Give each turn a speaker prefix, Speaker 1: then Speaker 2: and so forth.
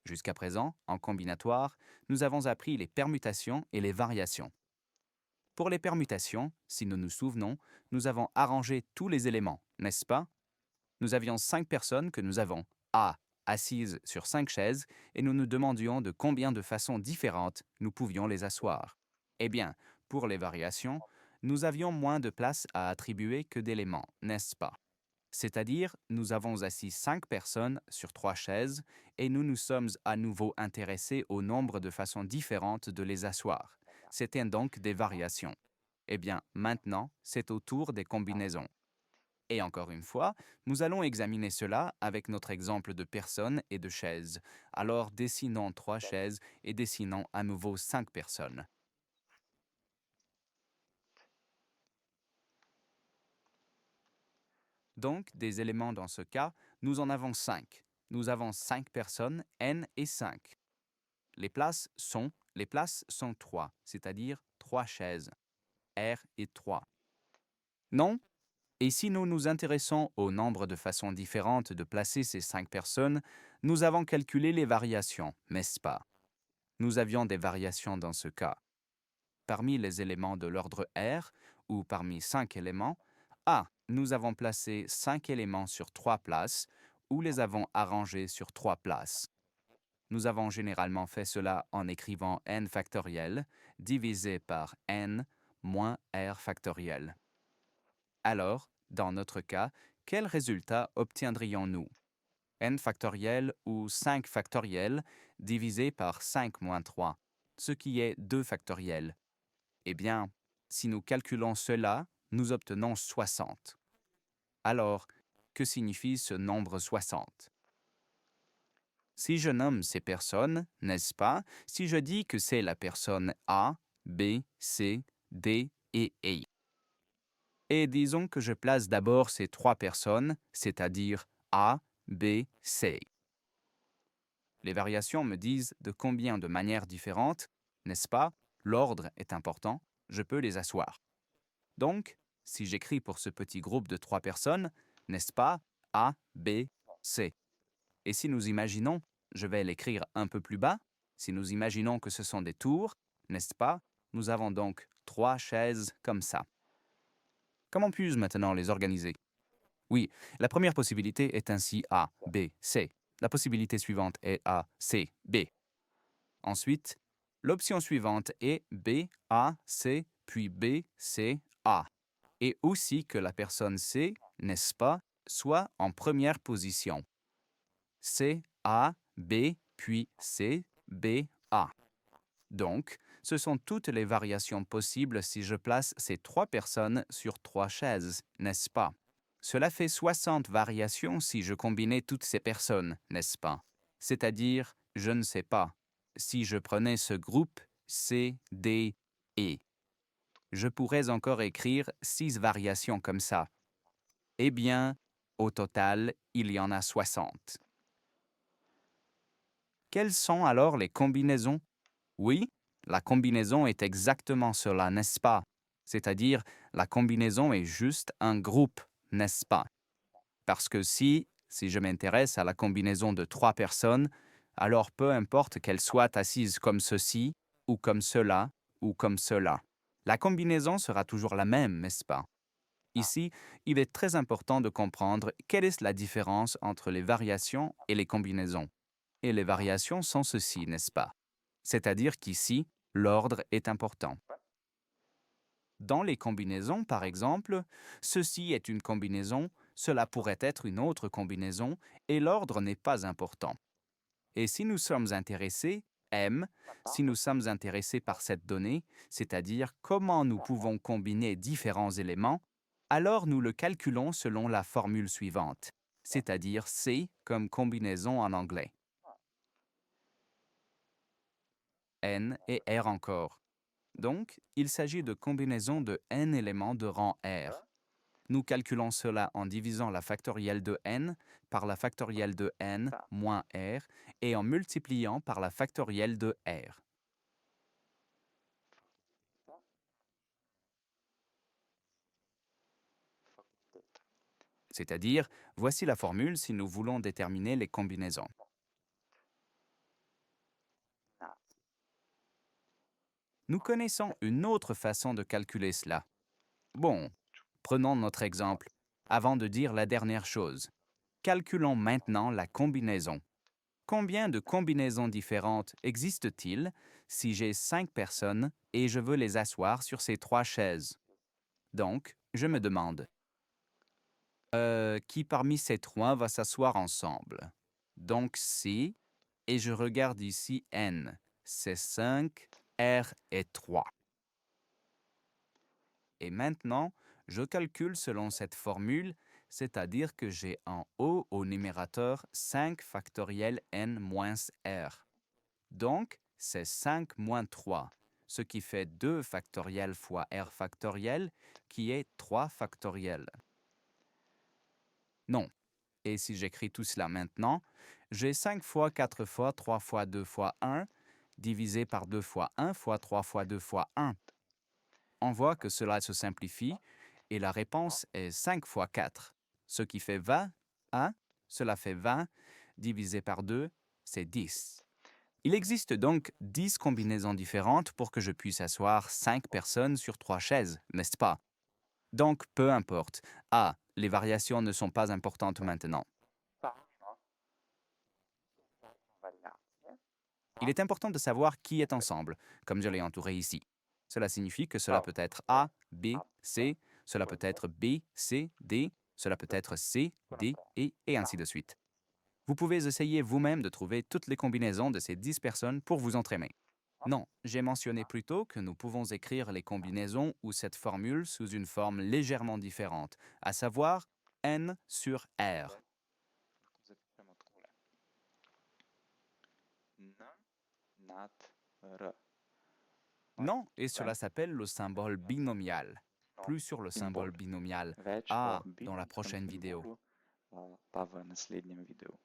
Speaker 1: Jusqu'à présent, en combinatoire, nous avons appris les permutations et les variations. Pour les permutations, si nous nous souvenons, nous avons arrangé tous les éléments, n'est-ce pas? Nous avions 5 personnes que nous avons A assises sur 5 chaises et nous nous demandions de combien de façons différentes nous pouvions les asseoir. Eh bien, pour les variations, nous avions moins de place à attribuer que d'éléments, n'est-ce pas? C'est-à-dire, nous avons assis 5 personnes sur 3 chaises et nous nous sommes à nouveau intéressés au nombre de façons différentes de les asseoir. C'était donc des variations. Eh bien, maintenant, c'est au tour des combinaisons. Et encore une fois, nous allons examiner cela avec notre exemple de personnes et de chaises. Alors, dessinons 3 chaises et dessinons à nouveau 5 personnes. Donc, des éléments dans ce cas, nous en avons 5. Nous avons 5 personnes, n et 5. Les places sont 3, c'est-à-dire 3 chaises, R et 3. Non? Et si nous nous intéressons au nombre de façons différentes de placer ces 5 personnes, nous avons calculé les variations, n'est-ce pas? Nous avions des variations dans ce cas. Parmi les éléments de l'ordre R, ou parmi 5 éléments, nous avons placé 5 éléments sur 3 places, ou les avons arrangés sur 3 places. Nous avons généralement fait cela en écrivant n factoriel divisé par n moins r factoriel. Alors, dans notre cas, quel résultat obtiendrions-nous? N factoriel ou 5 factoriel divisé par 5 moins 3, ce qui est 2 factoriel. Eh bien, si nous calculons cela, nous obtenons 60. Alors, que signifie ce nombre 60? Si je nomme ces personnes, n'est-ce pas, si je dis que c'est la personne A, B, C, D et E. Et disons que je place d'abord ces 3 personnes, c'est-à-dire A, B, C. Les variations me disent de combien de manières différentes, n'est-ce pas, l'ordre est important, je peux les asseoir. Donc, si j'écris pour ce petit groupe de 3 personnes, n'est-ce pas, A, B, C. Et si nous imaginons, je vais l'écrire un peu plus bas, si nous imaginons que ce sont des tours, n'est-ce pas, nous avons donc 3 chaises comme ça. Comment puis-je maintenant les organiser? Oui, la première possibilité est ainsi A, B, C. La possibilité suivante est A, C, B. Ensuite, l'option suivante est B, A, C, puis B, C, A. Et aussi que la personne C, n'est-ce pas, soit en première position. C, A, B, puis C, B, A. Donc, ce sont toutes les variations possibles si je place ces 3 personnes sur 3 chaises, n'est-ce pas? Cela fait 60 variations si je combinais toutes ces personnes, n'est-ce pas? C'est-à-dire, je ne sais pas, si je prenais ce groupe C, D, E. Je pourrais encore écrire 6 variations comme ça. Eh bien, au total, il y en a 60. Quelles sont alors les combinaisons? Oui, la combinaison est exactement cela, n'est-ce pas? C'est-à-dire, la combinaison est juste un groupe, n'est-ce pas? Parce que si je m'intéresse à la combinaison de 3 personnes, alors peu importe qu'elles soient assises comme ceci, ou comme cela, ou comme cela. La combinaison sera toujours la même, n'est-ce pas? Ici, il est très important de comprendre quelle est la différence entre les variations et les combinaisons. Et les variations sont ceci, n'est-ce pas? C'est-à-dire qu'ici, l'ordre est important. Dans les combinaisons, par exemple, ceci est une combinaison, cela pourrait être une autre combinaison, et l'ordre n'est pas important. Et si nous sommes intéressés, si nous sommes intéressés par cette donnée, c'est-à-dire comment nous pouvons combiner différents éléments, alors nous le calculons selon la formule suivante, c'est-à-dire C comme combinaison en anglais. N et R encore. Donc, il s'agit de combinaisons de n éléments de rang R. Nous calculons cela en divisant la factorielle de n par la factorielle de n moins r et en multipliant par la factorielle de r. C'est-à-dire, voici la formule si nous voulons déterminer les combinaisons. Nous connaissons une autre façon de calculer cela. Bon, prenons notre exemple. Avant de dire la dernière chose, calculons maintenant la combinaison. Combien de combinaisons différentes existent-il si j'ai 5 personnes et je veux les asseoir sur ces 3 chaises? Donc, je me demande, qui parmi ces 3 va s'asseoir ensemble? Donc C, et je regarde ici N, c'est 5, R est 3. Et maintenant, je calcule selon cette formule, c'est-à-dire que j'ai en haut au numérateur 5 factoriel n moins r. Donc, c'est 5 moins 3, ce qui fait 2 factoriel fois r factoriel, qui est 3 factoriel. Non. Et si j'écris tout cela maintenant, j'ai 5 fois 4 fois 3 fois 2 fois 1, divisé par 2 fois 1 fois 3 fois 2 fois 1. On voit que cela se simplifie, et la réponse est 5 fois 4, ce qui fait 20. 1, cela fait 20, divisé par 2, c'est 10. Il existe donc 10 combinaisons différentes pour que je puisse asseoir 5 personnes sur 3 chaises, n'est-ce pas? Donc, peu importe. Les variations ne sont pas importantes maintenant. Il est important de savoir qui est ensemble, comme je l'ai entouré ici. Cela signifie que cela peut être A, B, C, cela peut être B, C, D, cela peut être C, D, et ainsi de suite. Vous pouvez essayer vous-même de trouver toutes les combinaisons de ces 10 personnes pour vous entraîner. Non, j'ai mentionné plus tôt que nous pouvons écrire les combinaisons ou cette formule sous une forme légèrement différente, à savoir N sur R.
Speaker 2: Запишемо таке. Н над Р.
Speaker 1: Non, et cela s'appelle le symbole binomial. Plus sur le symbole binomial
Speaker 2: Вече
Speaker 1: A dans la
Speaker 2: більше
Speaker 1: prochaine vidéo.
Speaker 2: символу Павла на сліднім відео.